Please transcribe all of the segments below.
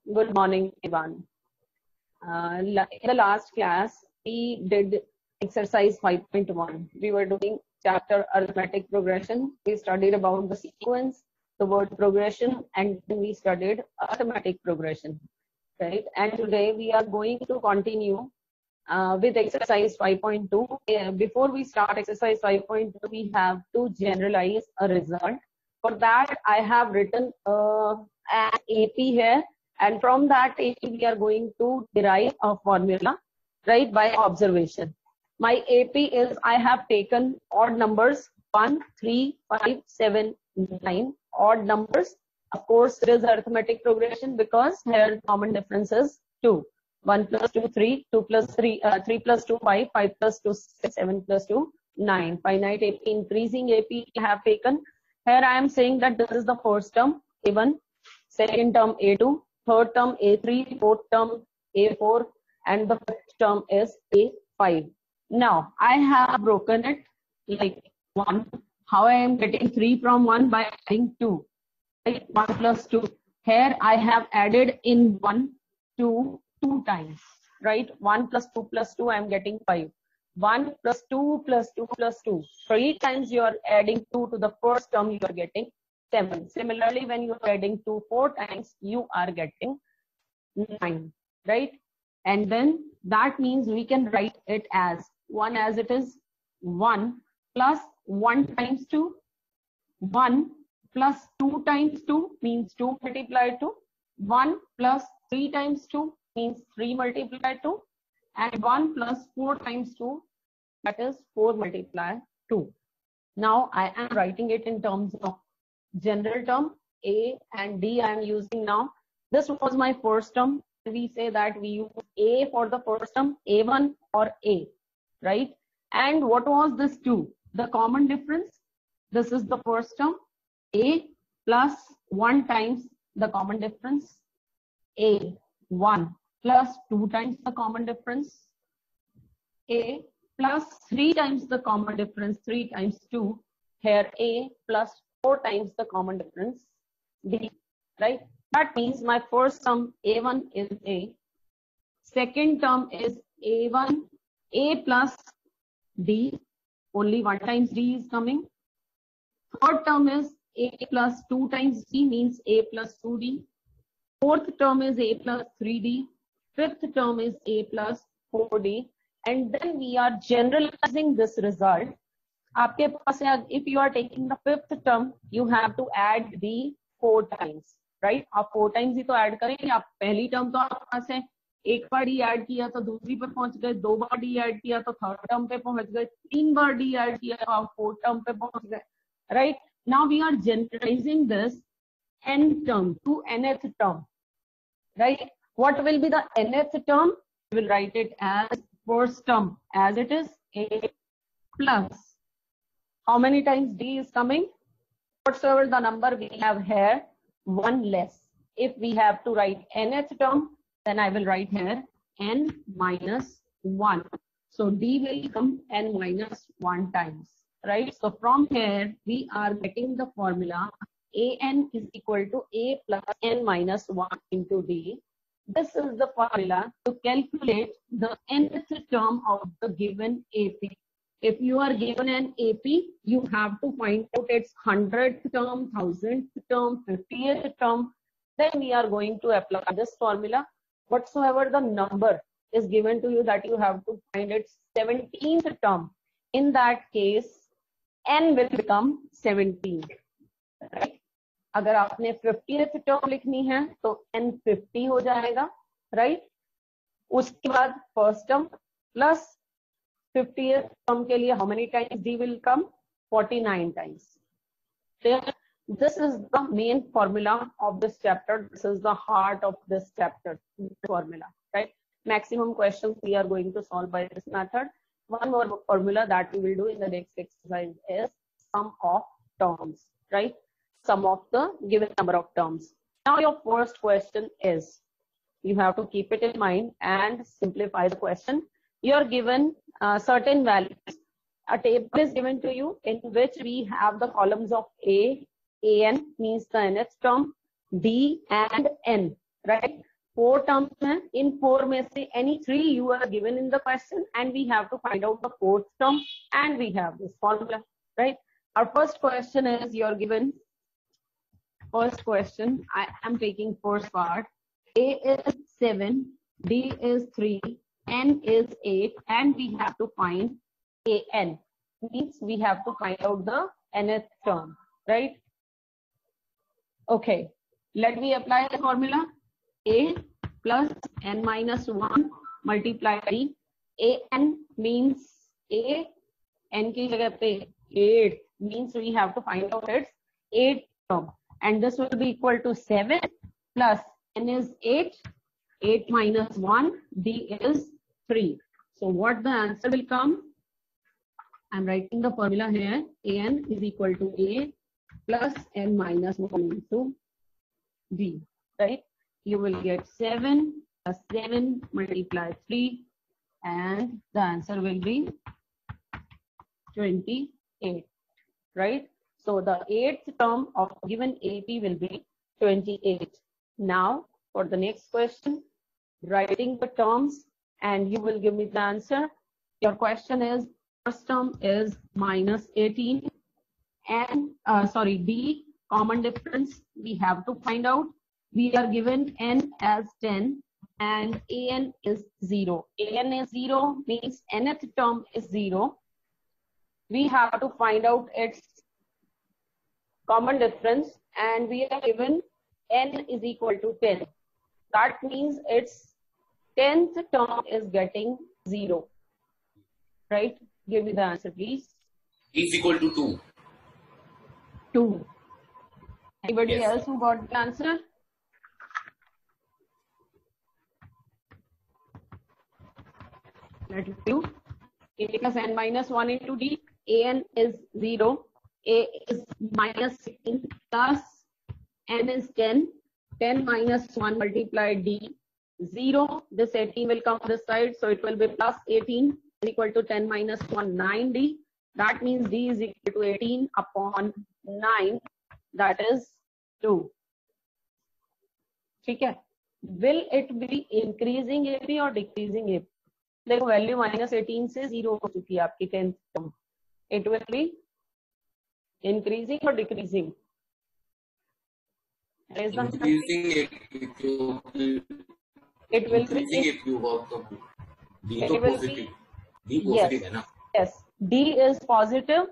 Good morning, everyone. In the last class, we did exercise 5.1. We were doing chapter arithmetic progression. We studied about the sequence, the word progression, and then we studied arithmetic progression, right? And today we are going to continue with exercise 5.2. Before we start exercise 5.2, we have to generalize a result. For that, I have written an AP here, and from that AP we are going to derive a formula, right, by observation. My AP is, I have taken odd numbers 1, 3, 5, 7, 9, odd numbers. Of course, it is arithmetic progression because here common difference is 2. 1 plus 2, 3, 2 plus 3, 3 plus 2, 5, 5 plus 2, 6, 7 plus 2, 9. Finite AP, increasing AP I have taken. Here I am saying that this is the first term, A1, second term A2, third term A3, fourth term A4, and the fifth term is A5. Now, I have broken it like 1. How I am getting 3 from 1? By adding 2. Right? 1 plus 2. Here I have added in 1, 2, 2 times. Right? 1 plus 2 plus 2, I am getting 5. 1 plus 2 plus 2 plus 2. 3 times you are adding 2 to the first term, you are getting 7. Similarly, when you are adding 2 4 times, you are getting 9. Right? And then that means we can write it as 1 as it is. 1 plus 1 times 2. 1 plus 2 times 2 means 2 multiplied 2. 1 plus 3 times 2 means 3 multiplied 2. And 1 plus 4 times 2, that is 4 multiplied 2. Now I am writing it in terms of general term, A and D I am using now. This was my first term. We say that we use A for the first term, A1 or A, right? And what was this 2? The common difference. This is the first term, A plus 1 times the common difference, A1 plus 2 times the common difference, A plus 3 times the common difference, 3 times 2, here A plus 4 times the common difference, D, right? That means my first term A1 is A, second term is A1, A plus D, only 1 times D is coming, third term is A plus 2 times D means A plus 2D, fourth term is A plus 3D, fifth term is A plus 4D, and then we are generalizing this result. आपके पास if you are taking the fifth term, you have to add the 4 times, right? आप 4 times ही तो add करेंगे. आप पहली term तो आपके पास है, एक बार D add किया तो दूसरी पे पहुंच गए, 2 बार D add किया तो third term पे पहुंच गए, 3 बार D add किया तो आप fourth term पे पहुंच गए, right? Now we are generalizing this n term to nth term, right? What will be the nth term? We will write it as first term as it is, A plus. How many times D is coming? Whatsoever the number we have here, 1 less. If we have to write nth term, then I will write here n minus 1. So D will come n minus 1 times, right? So from here, we are getting the formula an is equal to A plus n minus 1 into D. This is the formula to calculate the nth term of the given AP. If you are given an AP, you have to find out its 100th term, 1000th term, 50th term. Then we are going to apply this formula. Whatsoever the number is given to you, that you have to find its 17th term. In that case, n will become 17. Right? अगर आपने 50th term लिखनी है तो n 50 हो जाएगा, right? उसके बाद first term plus 50th term के लिए how many times D will come? 49 times. This is the main formula of this chapter. This is the heart of this chapter formula, right? Maximum questions we are going to solve by this method. One more formula that we will do in the next exercise is sum of terms, right? Sum of the given number of terms. Now your first question is, you have to keep it in mind and simplify the question. You are given certain values. A table is given to you in which we have the columns of A, An means the nth term, D and N, right? 4 terms हैं. In 4 में से any 3 you are given in the question, and we have to find out the 4th term, and we have this formula, right? Our first question is, you're given first question. I am taking first part. A is 7, D is 3, N is 8, and we have to find AN. Means we have to find out the nth term, right? Okay, let me apply the formula. A plus n minus 1 multiply D. AN means A, n की जगह पे 8 means we have to find out its 8th term, and this will be equal to 7 plus n is 8, 8 minus 1, D is 3. So what the answer will come? I'm writing the formula here. AN is equal to A plus n minus 1 into D, right? You will get 7 plus 7 multiply 3, and the answer will be 28, right? So the 8th term of given AP will be 28. Now for the next question, writing the terms, and you will give me the answer. Your question is, first term is minus 18, and D, common difference we have to find out. We are given n as 10 and an is 0. An is 0 means nth term is 0. We have to find out its common difference, and we are given n is equal to 10. That means its 10th term is getting 0, right? Give me the answer, please. Is equal to 2. 2. Anybody Yes. else who got the answer? Let me do. A plus n minus 1 into D. An is 0. A is minus 16 plus n is 10. 10 minus 1 multiply D. 0. This 18 will come this side, so it will be plus 18 is equal to 10 minus 1, 9D. That means D is equal to 18 upon 9. That is 2. ठीक है? Will it be increasing AP or decreasing AP? देखो value minus 18 से 0 हो चुकी है आपकी 10th term. It will be increasing or decreasing? Increasing it if you It will be increasing if you work the D it तो will positive. be, D positive है ना? yes, D is positive,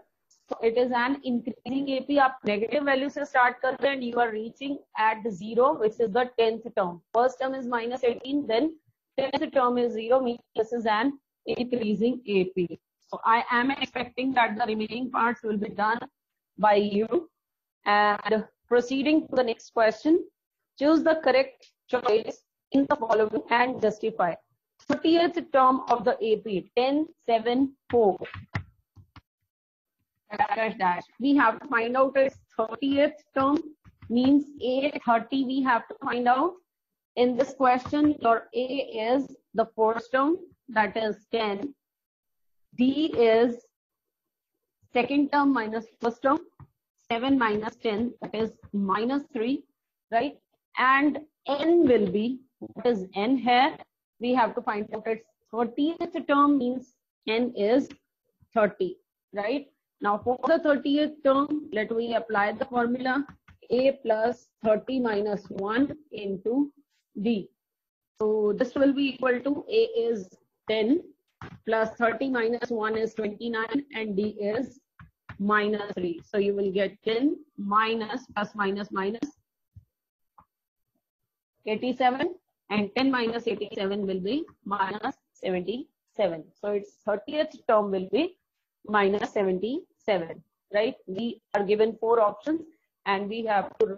so it is an increasing AP. आप negative value से start कर रहे हैं and you are reaching at 0, which is the 10th term. First term is minus 18, then 10th term is 0, means this is an increasing AP. So I am expecting that the remaining parts will be done by you. And proceeding to the next question, choose the correct choice in the following and justify. 30th term of the AP, 10, 7, 4. Dash. We have to find out its 30th term, means A 30 we have to find out. In this question, your A is the first term, that is 10. D is second term minus first term. 7 minus 10, that is minus 3, right? And N will be, what is N here? We have to find out its 30th term, means N is 30, right? Now for the 30th term, let me apply the formula. A plus 30 minus 1 into D. So this will be equal to A is 10 plus 30 minus 1 is 29 and D is minus 3. So you will get 10 minus plus minus minus 87, and 10 minus 87 will be minus 77. So its 30th term will be minus 77, right? We are given 4 options and we have to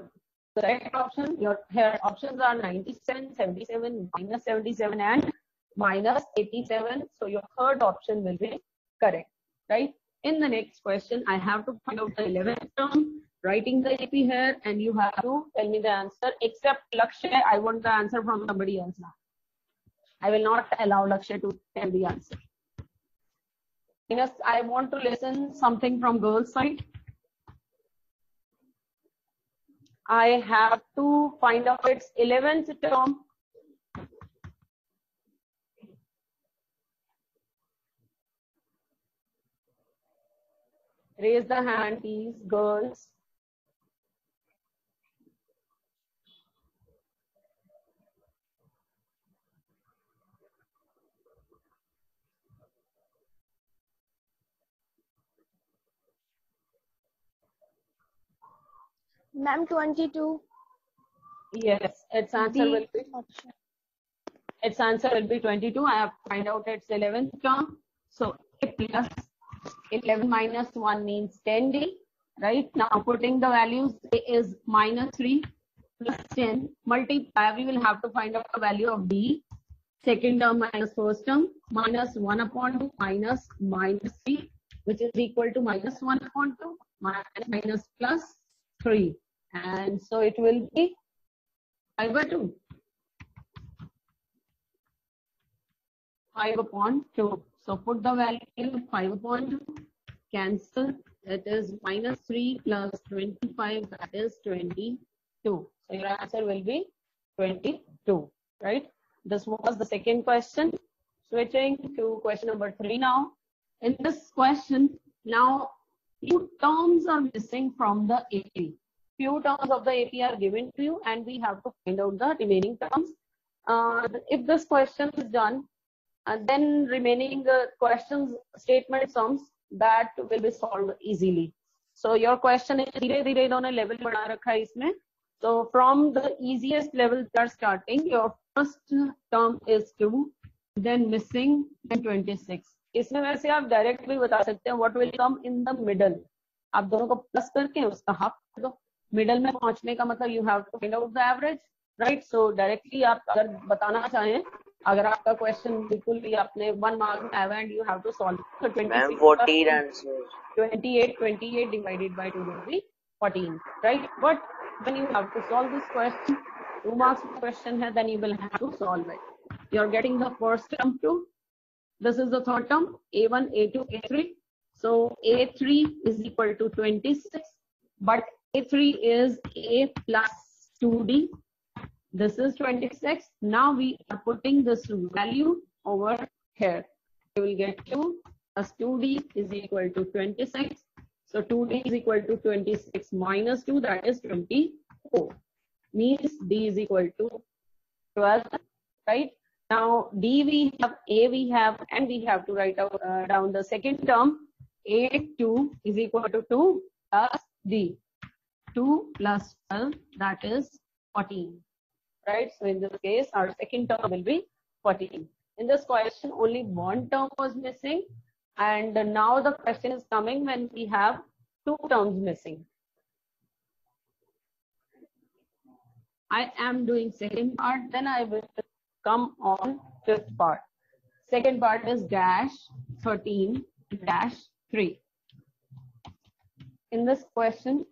the right option. Your here options are 97, 77, minus 77 and minus 87. So your third option will be correct, right? In the next question, I have to find out the 11th term, writing the AP here, and you have to tell me the answer. Except Lakshay, I want the answer from somebody else now. I will not allow Lakshay to tell the answer. Yes, I want to listen something from girls' side. I have to find out its 11th term. Raise the hand, please, girls. Ma'am, 22. Yes, its answer will be. Option. Its answer will be 22. I have to find out its 11th term. So a plus 11 minus 1 means 10d. Right now, putting the values, a is minus 3 plus 10 multiply. We will have to find out the value of d. Second term minus first term, minus 1 upon 2 minus 3, which is equal to minus 1 upon 2 minus plus 3. And so it will be 5 by 2. 5 upon 2. So put the value 5 upon 2. Cancel. That is minus 3 plus 25. That is 22. So your answer will be 22. Right? This was the second question. Switching to question number 3 now. In this question, now few terms are missing from the AP. Few terms of the AP are given to you, and we have to find out the remaining terms. If this question is done, and then remaining questions, statement sums, that will be solved easily. So your question is धीरे-धीरे इन्होंने level बढ़ा रखा है इसमें. So from the easiest level they are starting. Your first term is 2, then missing, then 26. इसमें वैसे आप direct भी बता सकते हैं what will come in the middle. आप दोनों को प्लस करके उसका हाफ कर दो. मिडल में पहुंचने का मतलब you have to find out the average, right? So directly आप अगर बताना चाहें, अगर आपका क्वेश्चन बिल्कुल भी आपने 1 मार्क में आया and you have to solve. So 26 14 answers. 28 divided by 2 will be 14, right? But when you have to solve this question, 2 marks question hai, then you will have to solve it. You are getting the first term too. This is the third term, A1, A2, A3. So A3 is equal to 26, but A3 is A plus 2D. This is 26. Now we are putting this value over here. We will get 2 plus 2D is equal to 26. So 2D is equal to 26 minus 2, that is 24. Means D is equal to 12, right? Now D we have, A we have, and we have to write out down the second term. A2 is equal to 2 plus D. 2 plus 12, that is 14. Right? So in this case, our second term will be 14. In this question, only one term was missing. And now the question is coming when we have 2 terms missing. I am doing second part, then I will come on fifth part. Second part is dash 13 dash 3. In this question,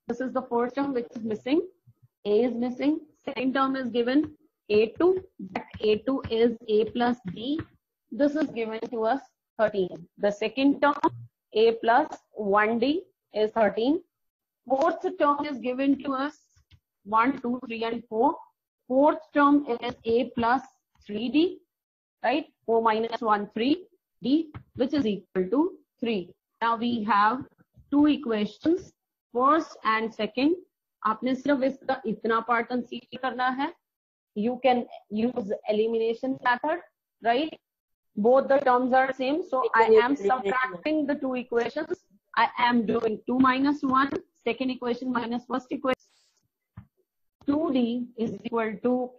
this is the first term which is missing. A is missing. Second term is given A2. That A2 is A plus D. This is given to us 13. The second term A plus 1D is 13. Fourth term is given to us 1, 2, 3 and 4. Fourth term is A plus 3D, right? 4 minus 1, 3D, which is equal to 3. Now we have 2 equations, first and second. आपने सिर्फ इसका इतना part consider करना है. You can use elimination method, right? Both the terms are same, so I am subtracting the 2 equations. I am doing 2 minus 1, second equation minus first equation. 2D is equal to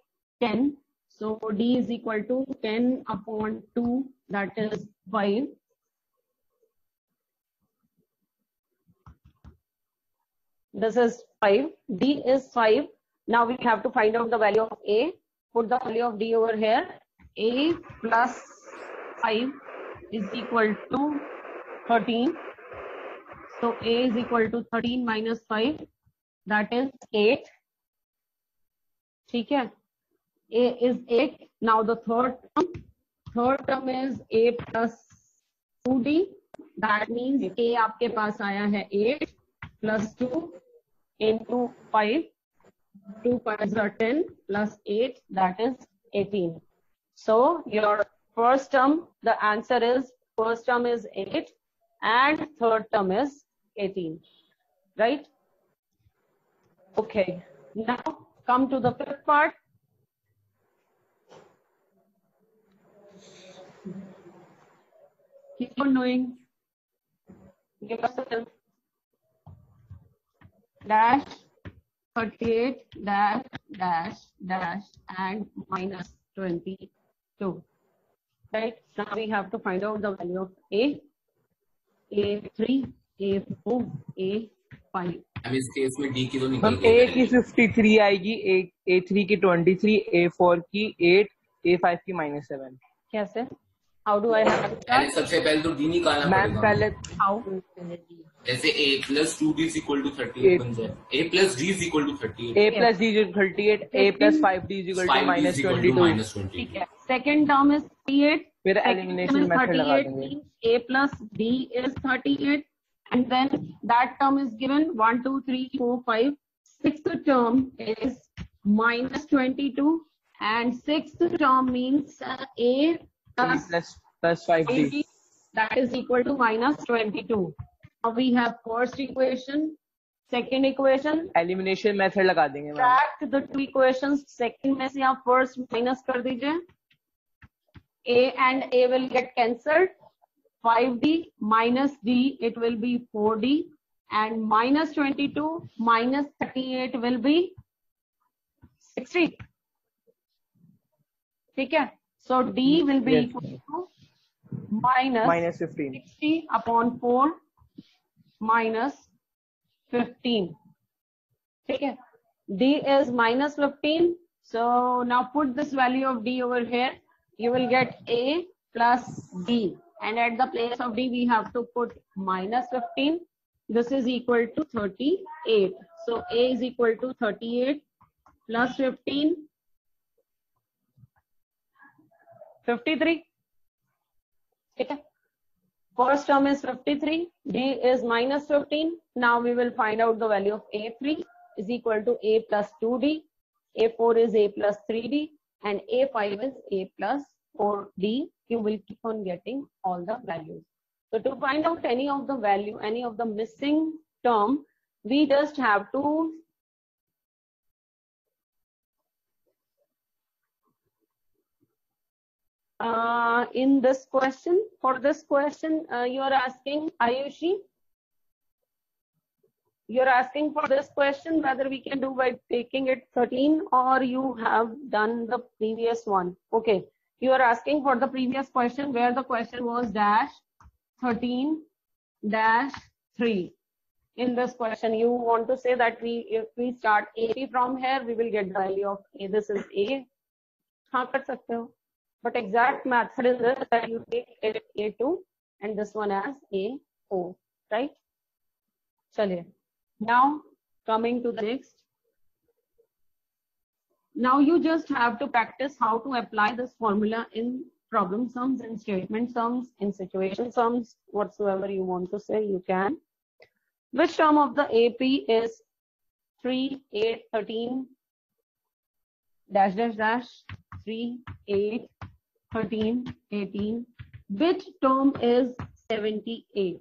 10. So D is equal to 10 upon 2, that is 5. This is 5. D is 5. Now we have to find out the value of A. Put the value of D over here. A plus 5 is equal to 13. So A is equal to 13 minus 5. That is 8. ठीक है? A is 8. Now the third term is A plus 2D. That means A आपके पास आया है 8 plus 2 into 5. 2 5s are 10 plus 8, that is 18. So your first term, the answer is, first term is 8 and third term is 18, right? Okay, now come to the fifth part. Keep on doing. Give us a dash, 38, dash, dash, dash, and minus 22. Right? Now we have to find out the value of A, A3, A4, A5. अब इस case में D की तो हम निकल A गई की 53 आएगी, A3 की 23, A4 की 8, A5 की -7. कैसे? How do I have to पहले start? सबसे पहले तो D निकालना मैम पड़ेगा. पहले How? जैसे A plus 2D is equal to 38 बन जाए. A plus D is equal to 38. A plus D is equal to 38, A plus 5D is equal to 5D is equal to -22. minus 22. ठीक है. Second term is 38. फिर Second elimination term is method लगा 38 देंगे. means A plus D is 38, and then that term is given 1, 2, 3, 4, 5. Sixth term is minus 22, and sixth term means A A plus 5D. 5D, that is equal to minus 22. Now we have first equation, second equation. Elimination method लगा देंगे ma'am. Subtract the two equations. Second में से आप first minus कर दीजिए. A and A will get cancelled. 5D minus D, it will be 4D, and minus 22 minus 38 will be 60. ठीक है? So D will be Yes. equal to minus -15. 60 upon 4 minus 15. ठीक है? D is minus 15. So now put this value of D over here. You will get A plus D. And at the place of D, we have to put minus 15. This is equal to 38. So A is equal to 38 plus 15. 53. Okay. First term is 53. D is minus 15. Now we will find out the value of A3 is equal to A plus 2D. A4 is A plus 3D. And A5 is A plus 4D. You will keep on getting all the values. So to find out any of the value, any of the missing term, we just have to in this question, for this question, you are asking, Ayushi, you're asking for this question whether we can do by taking it 13 or you have done the previous one. Okay, you are asking for the previous question where the question was dash 13 dash 3. In this question, you want to say that if we start AP from here, we will get the value of A. This is A. हाँ कर सकते हो. But exact method is this, that you take it A2 and this one as A4, right? Chaliye. Now coming to the next. Now you just have to practice how to apply this formula in problem sums, in statement sums, in situation sums, whatsoever you want to say, you can. Which term of the AP is 3, 8, 13, dash, dash, dash, 3, 8, 13, 18. Which term is 78?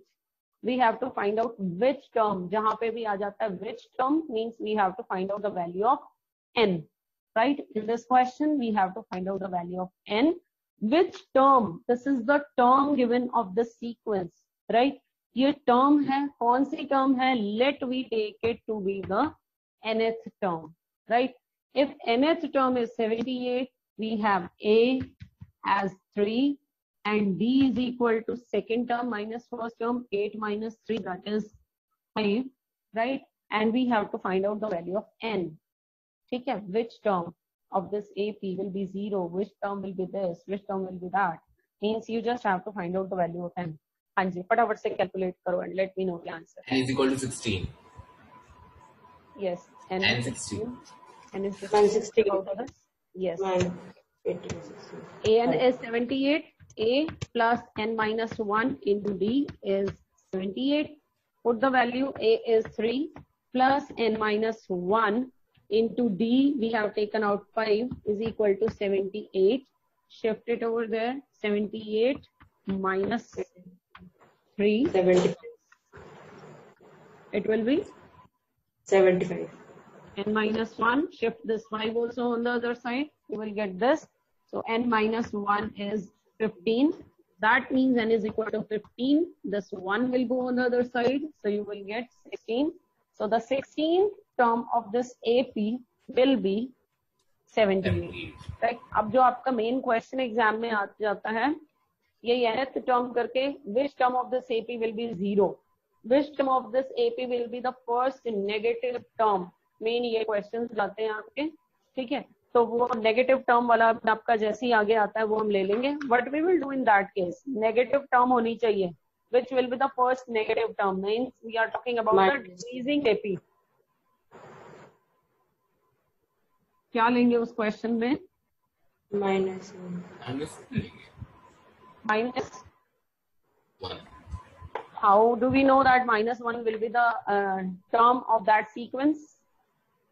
We have to find out which term. जहाँ पे भी आ जाता है which term means we have to find out the value of n. Right? In this question, we have to find out the value of n. Which term? This is the term given of the sequence. Right? ये term है, कौन सी term है? Let we take it to be the nth term. Right? If nth term is 78, we have A as 3 and D is equal to second term minus first term, 8 minus 3, that is 5, right? And we have to find out the value of n. Okay, which term of this AP will be 0, which term will be this, which term will be that. Means you just have to find out the value of n. हाँ जी, फटाफट से calculate करो and let me know the answer. N is equal to 16. Yes, n N is 16. N is 16. Out of this? Yes. 9, 18, 16. An is 78. A plus n minus 1 into D is 78. Put the value. A is 3 plus n minus 1 into D, we have taken out 5 is equal to 78. Shift it over there. 78 minus 3. 75. It will be 75. n minus 1. Shift this 5 also on the other side. You will get this. So n minus 1 is 15. That means n is equal to 15. This 1 will go on the other side. So you will get 16. So the 16th term of this AP will be 78. Right? अब जो आपका main question exam में आ जाता है, ये nth term करके which term of this AP will be 0? Which term of this AP will be the first negative term? Main ये questions जाते हैं आपके, ठीक है? तो वो नेगेटिव टर्म वाला आपका जैसे ही आगे आता है वो हम ले लेंगे. What we will do in that case? Negative term होनी चाहिए. Which will be the first negative term? Means we are talking about the decreasing AP. क्या लेंगे उस क्वेश्चन में? minus minus 1. How do we know that minus 1 will be the term of that sequence?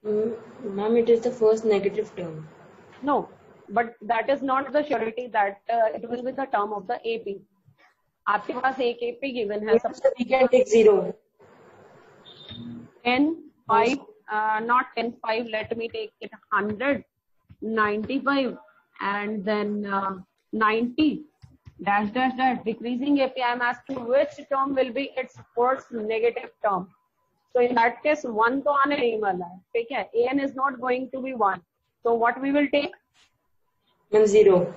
Ma'am, it is the first negative term. No, but that is not the surety that it will be the term of the AP. आपके पास एक AP given है. So we can take 0. 10, 5, not 10, 5, let me take it 100, 95, and then 90, dash, dash, dash, decreasing AP. I am asking which term will be its first negative term. So in that case, 1 तो आने नहीं वाला है, ठीक है? an is not going to be 1. So what we will take? 0.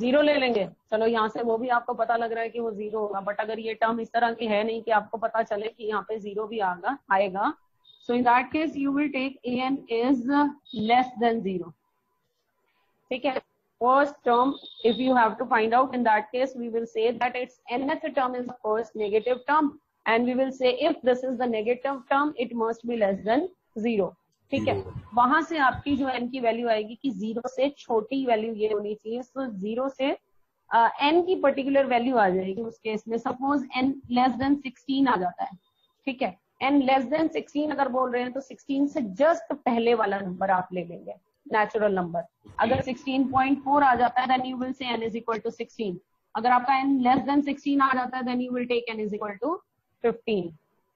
0 ले लेंगे. चलो यहाँ से वो भी आपको पता लग रहा है कि वो 0 होगा, बट अगर ये टर्म इस तरह की है नहीं कि आपको पता चले कि यहाँ पे 0 भी आएगा. So in that case, you will take an is less than 0. ठीक है? First term, if you have to find out, in that case, we will say that its nth term is the first negative term, and we will say if this is the negative term, it must be less than 0. ठीक है? वहां से आपकी जो n की value आएगी कि 0 से छोटी वैल्यू ये होनी चाहिए. So 0 से n की पर्टिकुलर वैल्यू आ जाएगी उस केस में. सपोज n लेस देन 16 आ जाता है, ठीक है? n लेस देन 16 अगर बोल रहे हैं तो 16 से जस्ट पहले वाला नंबर आप ले लेंगे, नेचुरल नंबर. अगर 16.4 आ जाता है then you will say n is equal to 16. अगर आपका n लेस देन 16 आ जाता है then you will take n is equal to 15.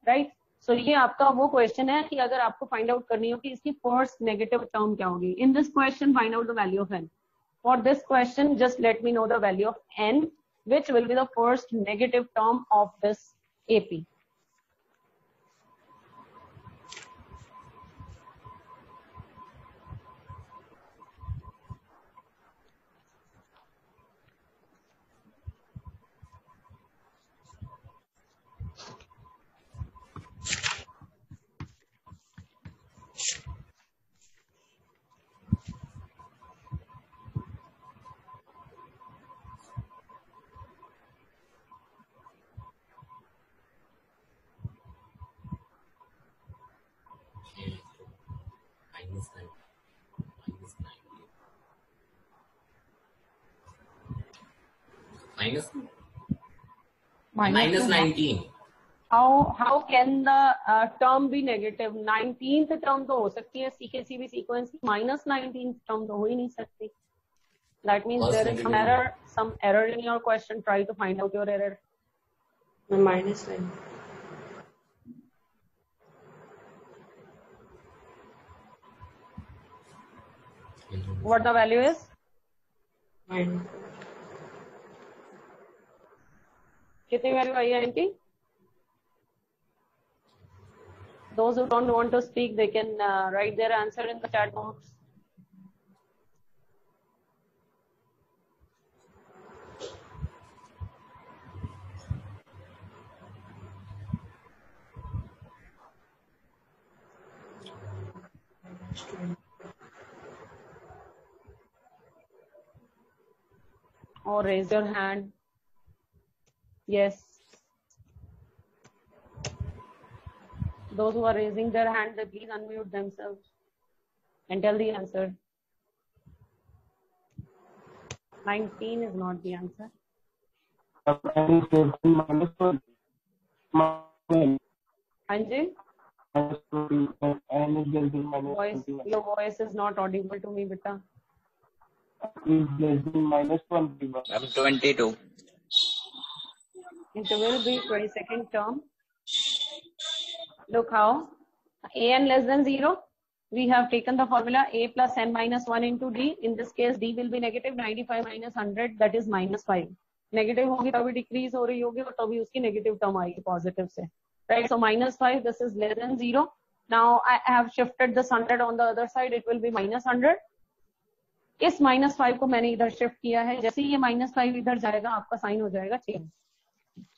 Right? So ये आपका वो क्वेश्चन है कि अगर आपको फाइंड आउट करनी हो कि इसकी फर्स्ट नेगेटिव टर्म क्या होगी. In this question find out the value of n. For this question just let me know the value of n which will be the first negative term of this AP. Minus 19. How can the term be negative? 19th term तो हो सकती है किसी भी sequence की, minus 19th term तो हो ही नहीं सकती. That means there is some error in your question. Try to find out your error. Minus 1. What the value is? Minus. कितनी वैल्यू आई है इनकी? Those who don't want to speak, they can write their answer in the chat box. Or raise your hand. Yes. Those who are raising their hand, they please unmute themselves and tell the answer. 19 is not the answer. Anji? n is less than minus Voice, 21. your voice is not audible to me, beta. Is less than minus 21. I'm 22. It will be 22nd term. Look how an less than 0. We have taken the formula a plus n minus 1 into d. In this case, d will be negative 95 minus 100, that is minus 5. Negative होगी तभी decrease हो रही होगी और तभी उसकी negative term आएगी positive से. Right, so minus 5, this is less than 0. Now I have shifted this 100 on the other side, it will be minus 100. इस minus 5 को मैंने इधर shift किया है. जैसे ये minus 5 इधर जाएगा, आपका sign हो जाएगा change.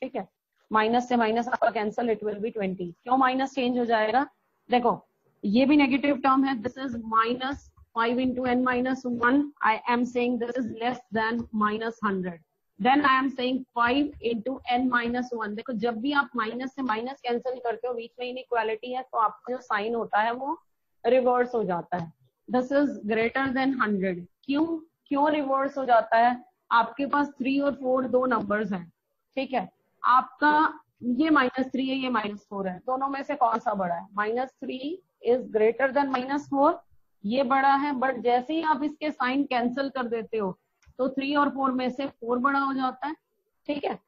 ठीक है, माइनस से माइनस आपका कैंसिल, इट विल बी 20. क्यों माइनस चेंज हो जाएगा? देखो ये भी नेगेटिव टर्म है. This is minus 5 into n minus 1. I am saying this is less than minus 100. Then I am saying 5 into n minus 1. देखो जब भी आप माइनस से माइनस कैंसिल करते हो, बीच में इनइक्वालिटी है, तो आपका जो साइन होता है वो रिवर्स हो जाता है. This is greater than 100. क्यों रिवर्स हो जाता है? आपके पास 3 और 4 दो नंबर्स हैं. ठीक है, आपका ये -3 है, ये -4 है, दोनों में से कौन सा बड़ा है? -3 इज ग्रेटर देन -4. ये बड़ा है, बट जैसे ही आप इसके साइन कैंसिल कर देते हो तो 3 और 4 में से 4 बड़ा हो जाता है. ठीक है,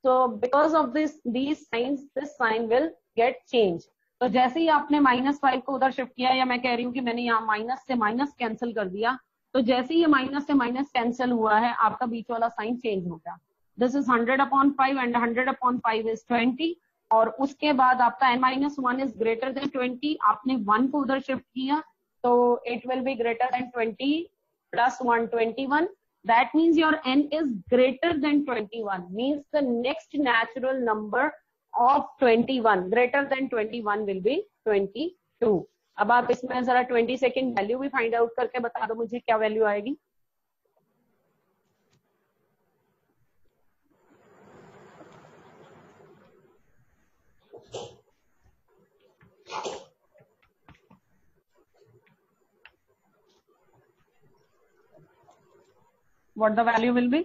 so because of these signs, this sign will get changed. तो जैसे ही आपने -5 को उधर शिफ्ट किया, या मैं कह रही हूँ कि मैंने यहाँ माइनस से माइनस कैंसिल कर दिया, तो जैसे ही ये माइनस से माइनस कैंसिल हुआ है, आपका बीच वाला साइन चेंज हो गया. This is 100/5 and 100/5 is 20. और उसके बाद आपका n-1 इज ग्रेटर देन 20. आपने 1 को उधर शिफ्ट किया, तो it will be greater than 20 plus 1, 21. That means your n is greater than 21. Means the next natural number of 21 greater than 21 will be 22. अब आप इसमें जरा 22nd वैल्यू भी फाइंड आउट करके बता दो मुझे क्या वैल्यू आएगी. What the value will be?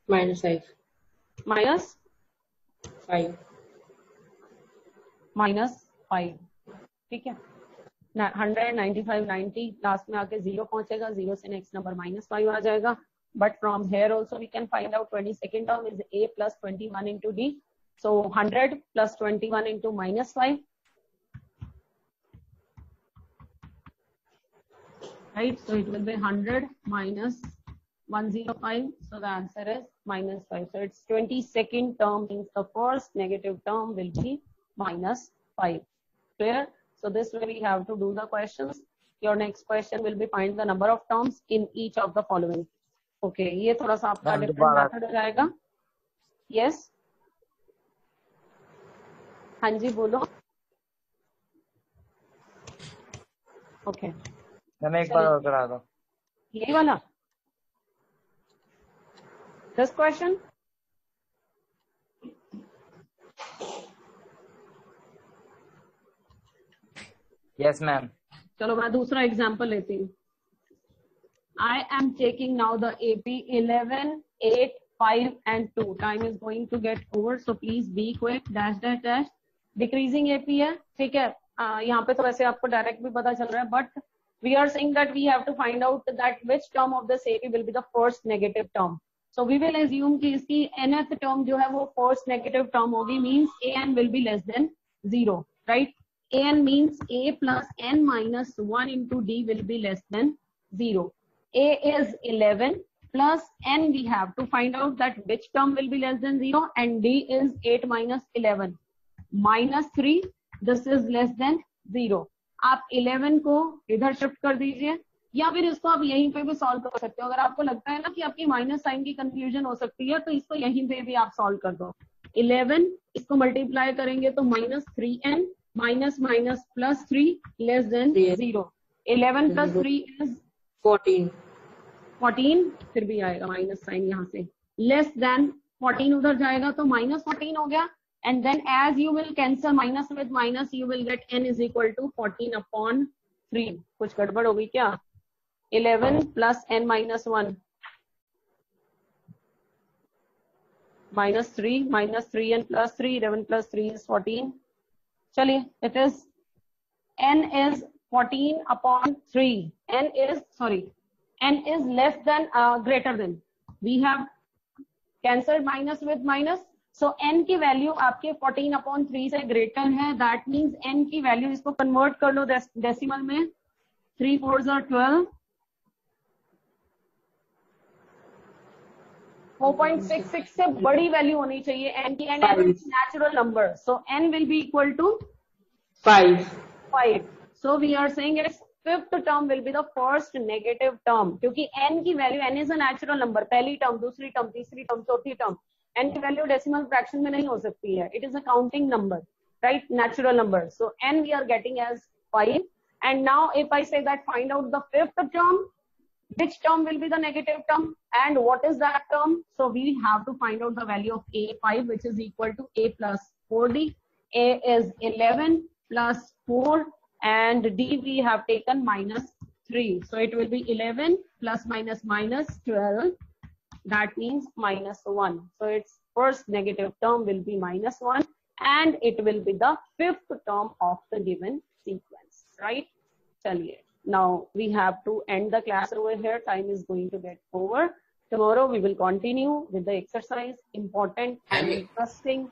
-5. Minus 5. -5. ठीक है, 100, 95, 90, लास्ट में आके 0 पहुंचेगा. 0 से नेक्स्ट नंबर -5 आ जाएगा. But from here also we can find out 22nd term is a plus 21 into d. So 100 plus 21 into -5. Right, so it will be 100 minus 105. So the answer is -5. So its 22nd term means the first negative term will be -5. Clear? So this way we have to do the questions. Your next question will be find the number of terms in each of the following. Okay, ये थोड़ा सा आपका different method हो जाएगा. Yes? हाँ जी बोलो. Okay. मैंने एक बार और करा दो. यही वाला. This question? Yes, ma'am. चलो मैं दूसरा एग्जांपल लेती हूँ. I am taking now the AP 11, 8, 5 and 2. Time is going to get over, so please be quick. Dash dash dash. Decreasing AP है, ठीक है. यहाँ पे तो वैसे आपको डायरेक्ट भी पता चल रहा है, but we are saying that we have to find out that which term of this AP will be the first negative term. So we will assume कि इसकी nth term जो है वो first negative term होगी, means an will be less than 0, right? An means a plus n minus 1 into d will be less than 0. A is 11 plus n, we have to find out that which term will be less than 0, and d is 8 minus 11 minus 3, this is less than 0. आप 11 को इधर shift कर दीजिए, या फिर इसको आप यहीं पे भी सॉल्व कर सकते हो. अगर आपको लगता है ना कि आपकी माइनस साइन की कंफ्यूजन हो सकती है, तो इसको यहीं पे भी आप सॉल्व कर दो. 11 इसको मल्टीप्लाई करेंगे तो -3n minus minus plus 3 less than 0. 11 plus 3 is 14. 14, फिर भी आएगा माइनस साइन यहाँ से. लेस देन 14 उधर जाएगा तो -14 हो गया. And then as you will cancel minus with minus, you will get n is equal to 14/3. कुछ गड़बड़ हो गई क्या? 11 plus n minus 1. -3 and +3, 11 plus 3 is 14. चलिए, it is n is 14 upon 3. n is less than greater than. We have cancelled minus with minus. So n की value आपके 14 upon 3 से greater है. That means n की value, इसको convert कर लो decimal में. 3 4s are 12. 4.66 से बड़ी वैल्यू होनी चाहिए n की, and n is natural number. So n will be equal to 5. 5. So we are saying its fifth term will be the first negative term, क्योंकि n की value, n is a natural number, पहली term, दूसरी term, तीसरी term, चौथी term, n की value decimal fraction में नहीं हो सकती है. It is a counting number, right? Natural number. So n we are getting as 5. And now if I say that find out the fifth term, which term will be the negative term and what is that term? So we have to find out the value of a5, which is equal to a plus 4d. A is 11 plus 4 and d we have taken minus 3. So it will be 11 plus minus minus 12. That means minus 1. So its first negative term will be minus 1 and it will be the fifth term of the given sequence, right? Chaliye. Now we have to end the class over here. Time is going to get over. Tomorrow we will continue with the exercise. Important and interesting.